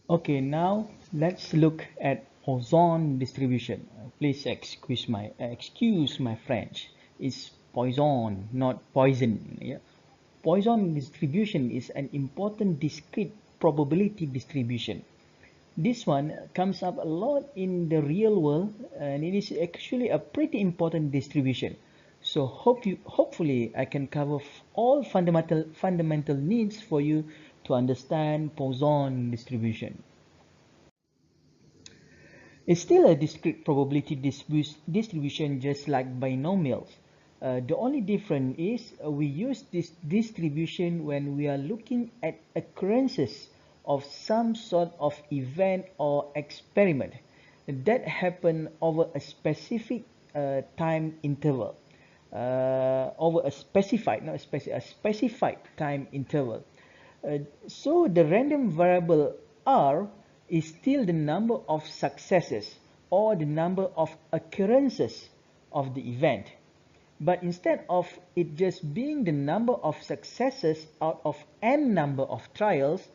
Okay, now let's look at Poisson distribution. Please excuse my French. It's Poisson, not poison. Yeah? Poisson distribution is an important discrete probability distribution. This one comes up a lot in the real world, and it is actually a pretty important distribution. So hopefully I can cover all fundamental needs for you to understand Poisson distribution. It's still a discrete probability distribution just like binomials. The only difference is we use this distribution when we are looking at occurrences of some sort of event or experiment that happen over a specific time interval, over a specified, not a specific, a specified time interval. So the random variable r is still the number of successes or the number of occurrences of the event. But instead of it just being the number of successes out of n number of trials,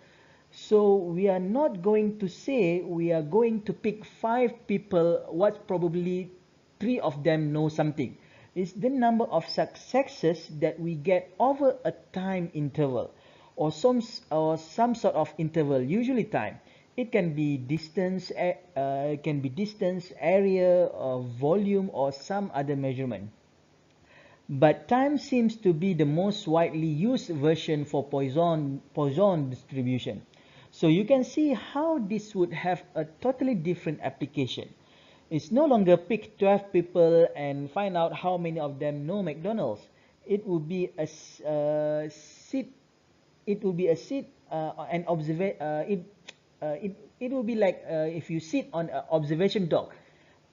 so we are not going to say we are going to pick 5 people, what probably 3 of them know something. It's the number of successes that we get over a time interval or some sort of interval, usually time. It can be distance, area, or volume, or some other measurement. But time seems to be the most widely used version for Poisson distribution. So you can see how this would have a totally different application. It's no longer pick 12 people and find out how many of them know McDonald's. It would be a sit. It will be a sit an observa it will be like if you sit on an observation dock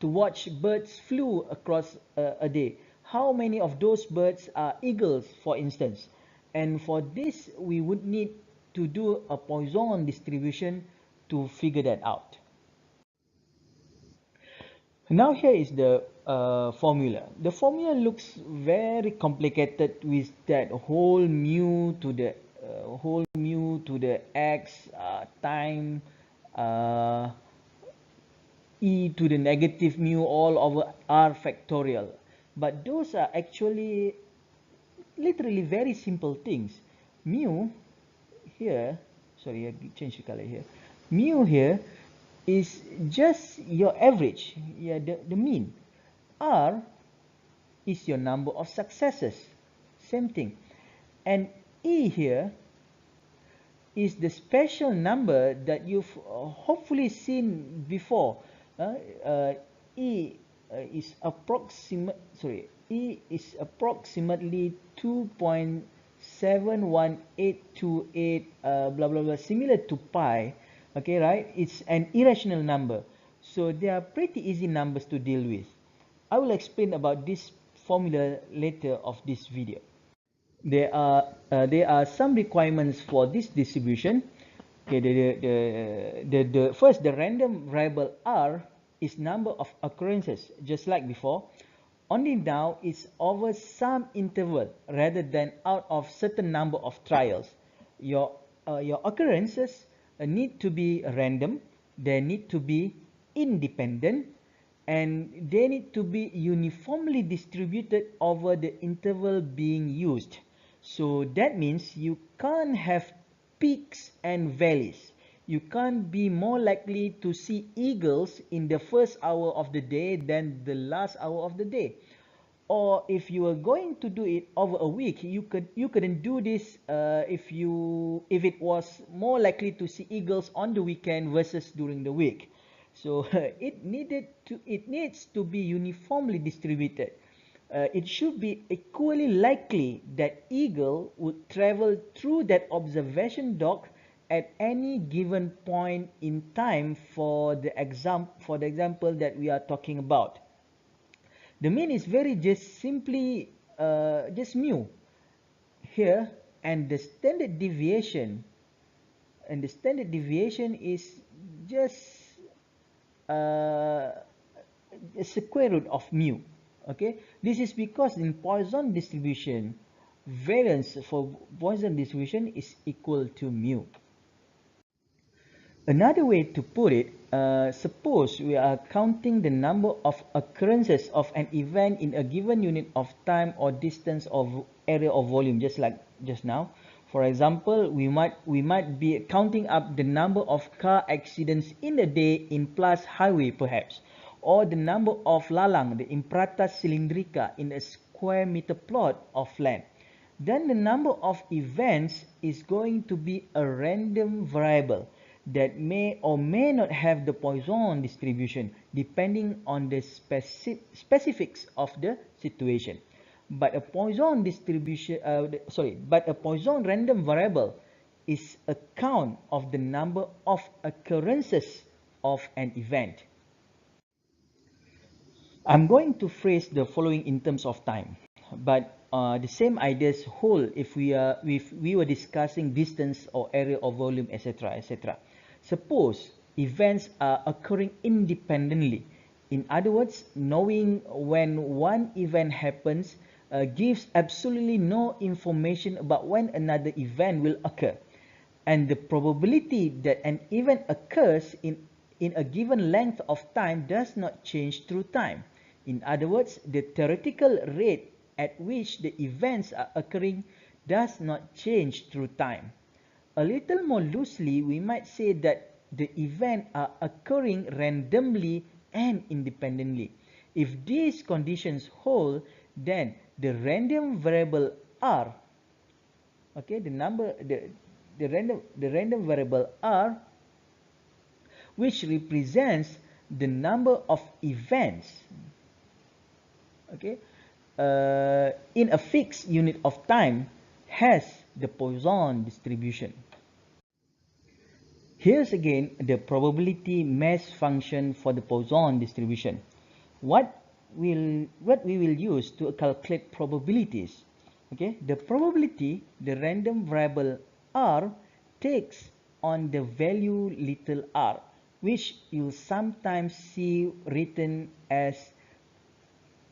to watch birds flew across a day. How many of those birds are eagles, for instance? And for this, we would need to do a Poisson distribution to figure that out. Now here is the formula. The formula looks very complicated with that whole mu to the x time uh, e to the negative mu all over r factorial. But those are actually literally very simple things. Mu here, sorry, I change the color here. Mu here is just your average, yeah, the mean. R is your number of successes, same thing. And E here is the special number that you've hopefully seen before. E is approximately 2.71828 blah blah blah, similar to pi. Okay, right? It's an irrational number, so they are pretty easy numbers to deal with. I will explain about this formula later of this video. There are some requirements for this distribution. Okay, first, the random variable r is number of occurrences, just like before. Only now it's over some interval rather than out of certain number of trials. Your occurrences need to be random. They need to be independent, and they need to be uniformly distributed over the interval being used. So that means you can't have peaks and valleys. You can't be more likely to see eagles in the first hour of the day than the last hour of the day. Or if you were going to do it over a week, you couldn't do this if it was more likely to see eagles on the weekend versus during the week. So it needs to be uniformly distributed. It should be equally likely that eagle would travel through that observation dock at any given point in time for the example that we are talking about. The mean is very just simply just mu here, and the standard deviation is just uh, the square root of mu. Okay, this is because in Poisson distribution, variance for Poisson distribution is equal to mu. Another way to put it, suppose we are counting the number of occurrences of an event in a given unit of time or distance of area or volume, just like just now. For example, we might be counting up the number of car accidents in a day in plus highway perhaps, or the number of lalang, the imprata cylindrica, in a square meter plot of land. Then the number of events is going to be a random variable that may or may not have the Poisson distribution depending on the specifics of the situation. But a Poisson distribution, but a Poisson random variable is a count of the number of occurrences of an event. I'm going to phrase the following in terms of time, but the same ideas hold if we were discussing distance or area or volume, etc., etc. Suppose events are occurring independently. In other words, knowing when one event happens gives absolutely no information about when another event will occur, and the probability that an event occurs in a given length of time does not change through time. In other words, the theoretical rate at which the events are occurring does not change through time. A little more loosely, we might say that the events are occurring randomly and independently. If these conditions hold, then the random variable R, okay, the random variable R, which represents the number of events, okay, in a fixed unit of time, has the Poisson distribution. Here's again the probability mass function for the Poisson distribution. What we will use to calculate probabilities. Okay, the probability, the random variable R, takes on the value little r, which you'll sometimes see written as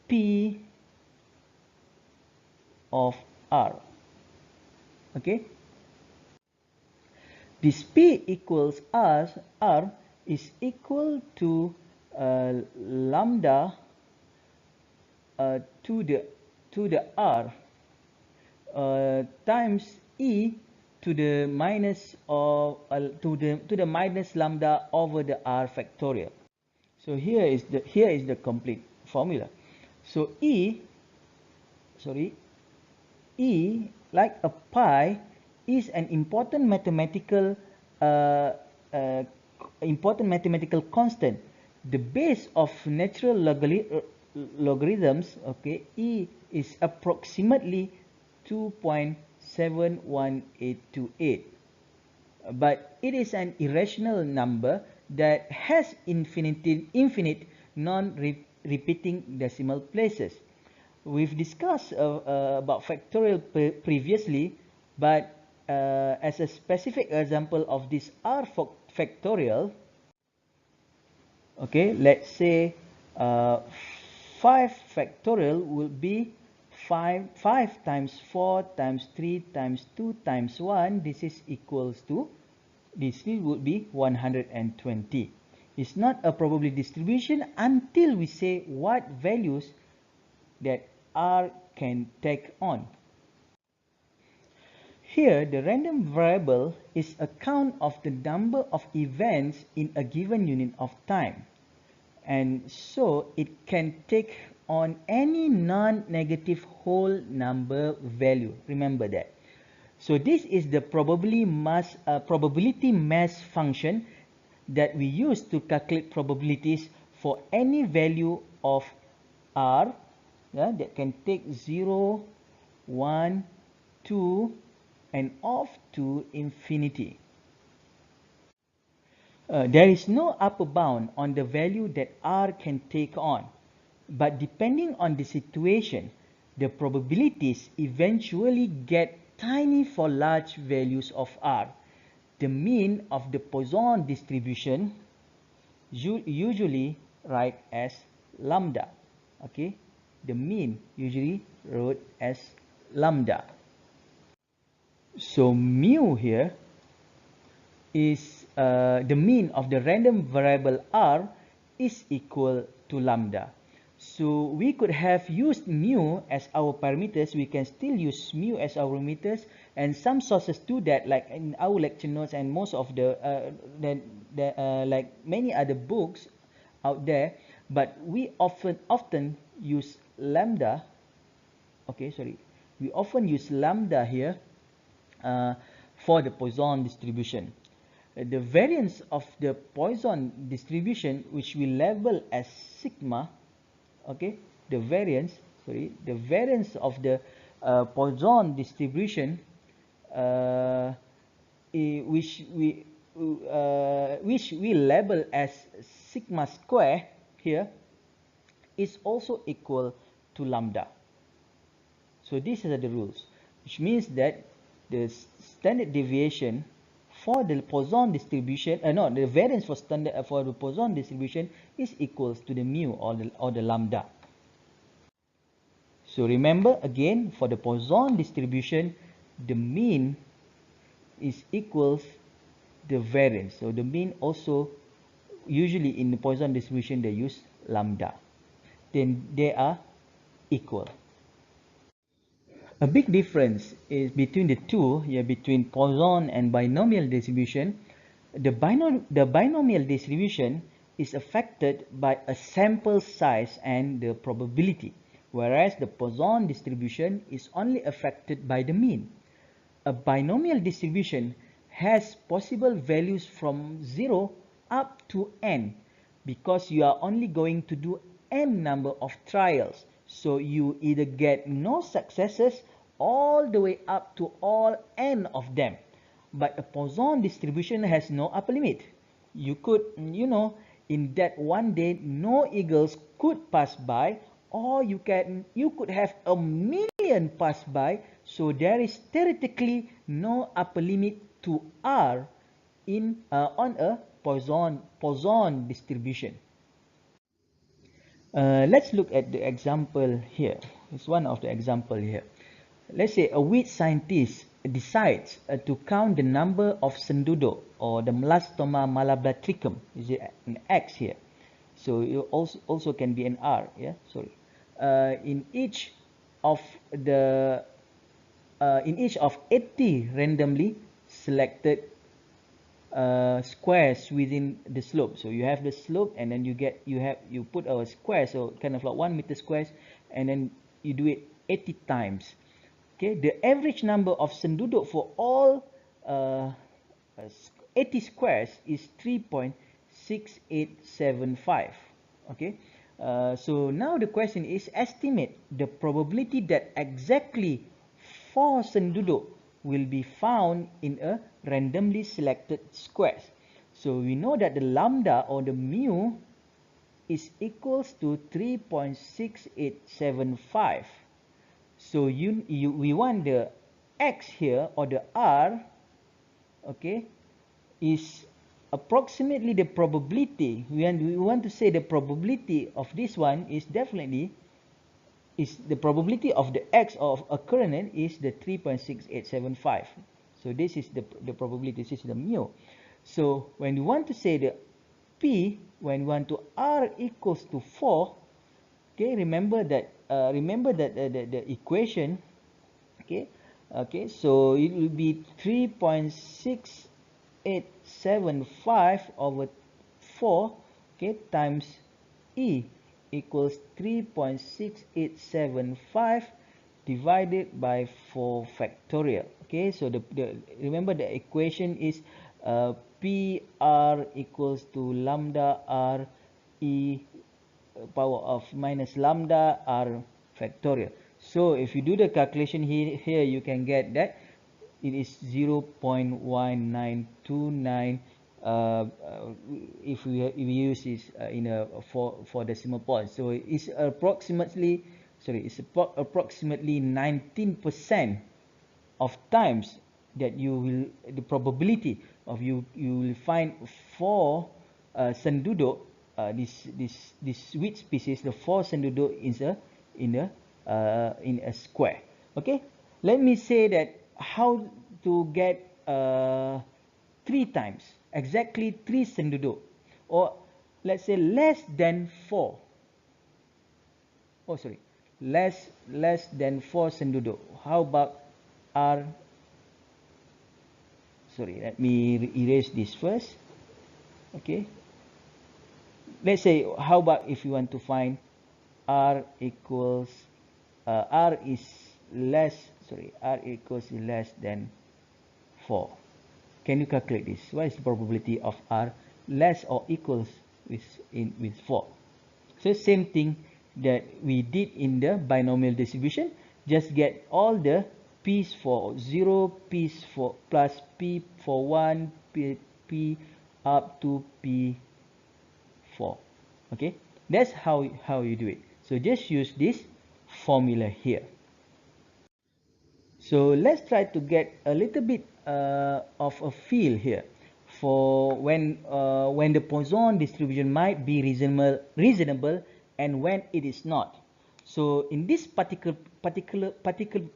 P of R. Okay, this P equals R is equal to lambda to the R times E to the minus of to the minus lambda over the R factorial. So here is the complete formula. So E like a pi is an important mathematical constant. The base of natural logarithms, okay, E is approximately 2.71828, but it is an irrational number that has infinite non-repeating decimal places. We've discussed about factorial previously, but as a specific example of this R factorial, okay, let's say 5 factorial will be 5 times 4 times 3 times 2 times 1. This is equals to, this would be 120. It's not a probability distribution until we say what values that R can take on. Here, the random variable is a count of the number of events in a given unit of time, and so it can take on any non-negative whole number value. Remember that. So this is the probability mass function that we use to calculate probabilities for any value of R, yeah, that can take 0, 1, 2, and off to infinity. There is no upper bound on the value that R can take on, but depending on the situation, the probabilities eventually get tiny for large values of R. The mean of the Poisson distribution usually write as lambda. Okay, the mean usually wrote as lambda. So mu here is the mean of the random variable r is equal to lambda. So we could have used mu as our parameters. We can still use mu as our parameters, and some sources do that, like in our lecture notes and most of the like many other books out there. But we often use lambda. Okay, sorry. We often use lambda here for the Poisson distribution. The variance of the Poisson distribution, which we label as sigma, okay, the variance of the Poisson distribution, which we label as sigma square here, is also equal to lambda. So these are the rules, which means that the standard deviation for the Poisson distribution, the variance for the Poisson distribution is equals to the mu or the lambda. So remember again, for the Poisson distribution, the mean is equals the variance. So the mean also, usually in the Poisson distribution, they use lambda. Then they are equal. A big difference is between the two, between Poisson and binomial distribution. The binomial distribution is affected by a sample size and the probability, whereas the Poisson distribution is only affected by the mean. A binomial distribution has possible values from 0 up to n, because you are only going to do n number of trials. So you either get no successes all the way up to all n of them. But a Poisson distribution has no upper limit. You could, in that one day, no eagles could pass by, or you could have a million pass by. So there is theoretically no upper limit to r on a Poisson distribution. Let's look at the example here. It's one of the example here. Let's say a wheat scientist decides to count the number of senduduk or the Melastoma malabatricum. Is it an X here? So it also can be an R. Yeah, sorry. In each of 80 randomly selected squares within the slope. So you have the slope, and then you put a square, so kind of like 1 meter squares, and then you do it 80 times. Okay, the average number of senduduk for all 80 squares is 3.6875. Okay, so now the question is, estimate the probability that exactly 4 senduduk will be found in a randomly selected squares. So we know that the lambda or the mu is equals to 3.6875. So we want the x here, or the r, okay, is approximately the probability. We want to say the probability of this one is definitely the probability of the x of occurrence is the 3.6875. So this is the probability. This is the mu. So when you want to say the p, when you want to r equals to 4, okay, remember that the equation, okay, so it will be 3.6875 over 4, okay, times e equals 3.6875 divided by 4 factorial. Okay, so remember the equation is PR equals to lambda r e power of minus lambda r factorial. So if you do the calculation here you can get that it is 0.1929 if we use this in a 4 decimal point. So it's approximately 19% of times that the probability of you will find 4 senduduk, this wheat species, the 4 senduduk is in a square. Okay, let me say that how to get 3 times exactly 3 senduduk, or let's say less than 4. Oh, sorry, less than 4 senduduk. How about R? Sorry, let me erase this first. Okay, let's say, how about if you want to find R equals R is less, sorry, R equals less than 4. Can you calculate this? What is the probability of R less or equals with 4? So same thing that we did in the binomial distribution. Just get all the p's for 0, p's for plus p for 1, p up to p4. Okay, that's how you do it. So just use this formula here. So let's try to get a little bit of a feel here for when the Poisson distribution might be reasonable and when it is not. So in this particular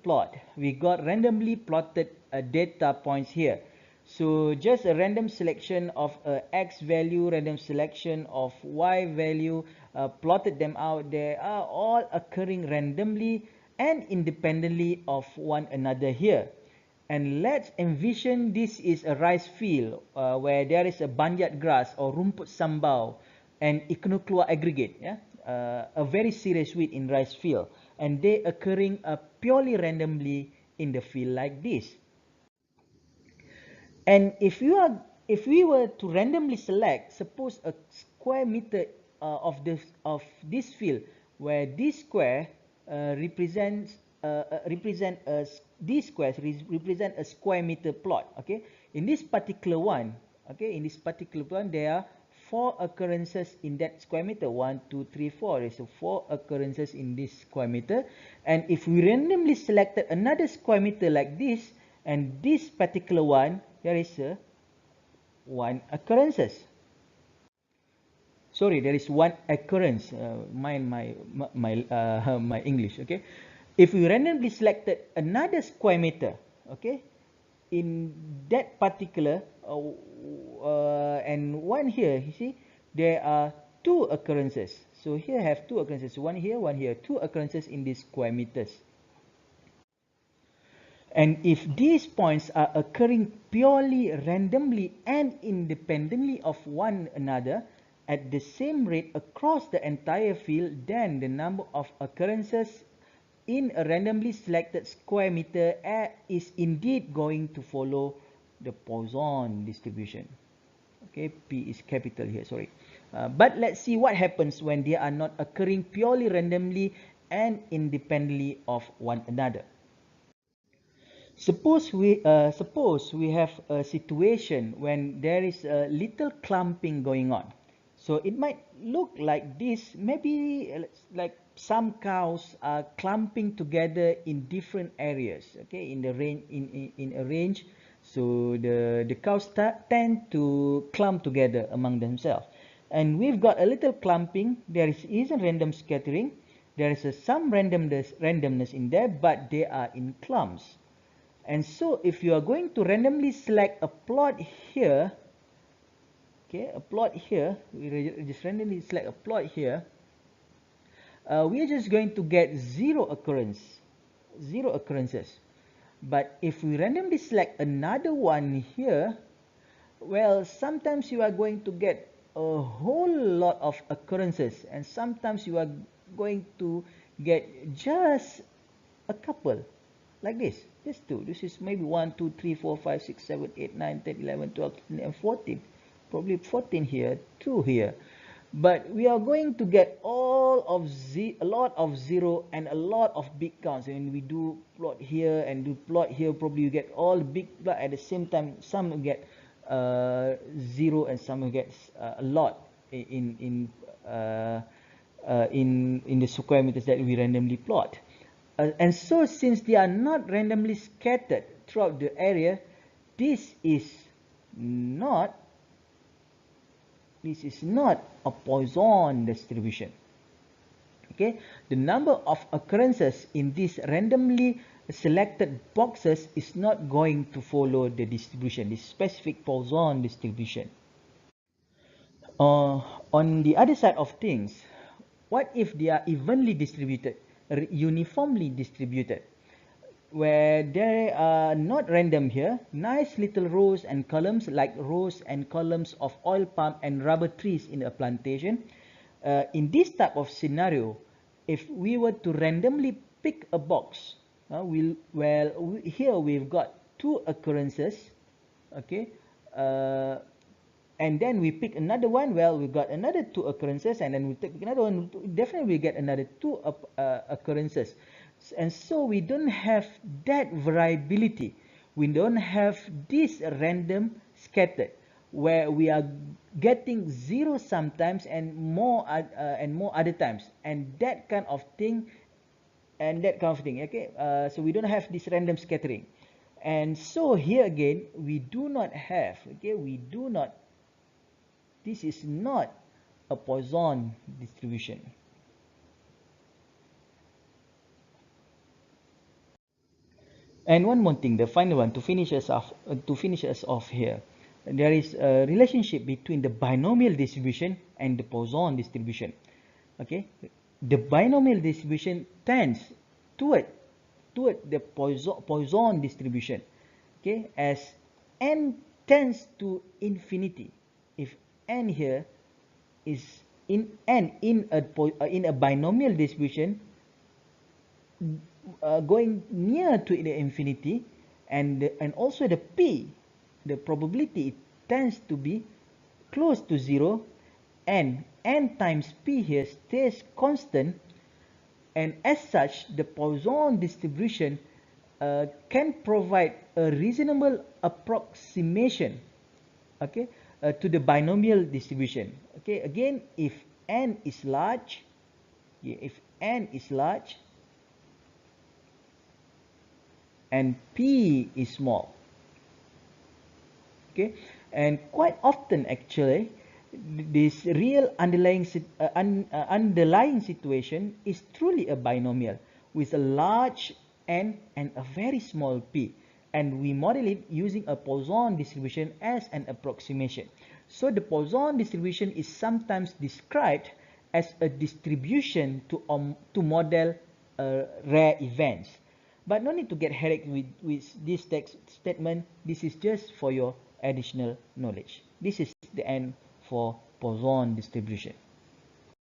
plot, we got randomly plotted data points here. So just a random selection of x value, random selection of y value, plotted them out. They are all occurring randomly and independently of one another here. And let's envision this is a rice field where there is a banjat grass or rumput sambau and echinoclea aggregate, yeah? A very serious weed in rice field, and they occurring purely randomly in the field like this. And if we were to randomly select, suppose a square meter of this field, where this square represents these squares represent a square meter plot. Okay, in this particular one, there are 4 occurrences in that square meter. 1, 2, 3, 4. There's 4 occurrences in this square meter. And if we randomly selected another square meter like this, and this particular one, there is a 1 occurrences. Sorry, there is 1 occurrence. My English. Okay, if we randomly selected another square meter, okay, in that particular and one here, you see, there are 2 occurrences. So here have 2 occurrences, one here, 2 occurrences in these square meters. And if these points are occurring purely randomly and independently of one another at the same rate across the entire field, then the number of occurrences in a randomly selected square meter is indeed going to follow the Poisson distribution. Okay, P is capital here, sorry. But let's see what happens when they are not occurring purely randomly and independently of one another. Suppose we have a situation when there is a little clumping going on. So it might look like this. Maybe like some cows are clumping together in different areas. Okay, in the range in a range. So the cows tend to clump together among themselves. And we've got a little clumping. There isn't random scattering. There is some randomness in there, but they are in clumps. And so if you are going to randomly select a plot here, okay, a plot here, we just randomly select a plot here, we are just going to get 0 occurrences. But if we randomly select another one here, well, sometimes you are going to get a whole lot of occurrences, and sometimes you are going to get just a couple, like this, just 2. This is maybe 1, 2, 3, 4, 5, 6, 7, 8, 9, 10, 11, 12, 13, and 14. Probably 14 here, 2 here. But we are going to get a lot of 0 and a lot of big counts. And we do plot here and do plot here, probably you get all big plot at the same time. Some will get 0 and some will get a lot in the square meters that we randomly plot. And so since they are not randomly scattered throughout the area, this is not a Poisson distribution. Okay, the number of occurrences in these randomly selected boxes is not going to follow the distribution, the specific Poisson distribution. On the other side of things, what if they are evenly distributed, uniformly distributed, where they are not random here, nice little rows and columns like rows and columns of oil palm and rubber trees in a plantation? In this type of scenario, if we were to randomly pick a box, here we've got two occurrences, okay, and then we pick another one, well, we got another two occurrences, and then we take another one, definitely we get another two occurrences. And so we don't have that variability. We don't have this random scattered, where we are getting zero sometimes and more other times, and that kind of thing, okay. So we don't have this random scattering, and so here again we do not have, okay, this is not a Poisson distribution. And one more thing, the final one, to finish us off here, there is a relationship between the binomial distribution and the Poisson distribution. Okay, the binomial distribution tends toward the Poisson distribution. Okay, as n tends to infinity. If n here is in a binomial distribution, going near to the infinity, and also the p, the probability, it tends to be close to 0, and n times p here stays constant, and as such the Poisson distribution can provide a reasonable approximation, okay, to the binomial distribution. Okay, again, if n is large, and p is small, okay, and quite often actually this real underlying situation is truly a binomial with a large n and a very small p, and we model it using a Poisson distribution as an approximation. So the Poisson distribution is sometimes described as a distribution to model rare events. But no need to get headache with this text statement. This is just for your additional knowledge. This is the end for Poisson distribution.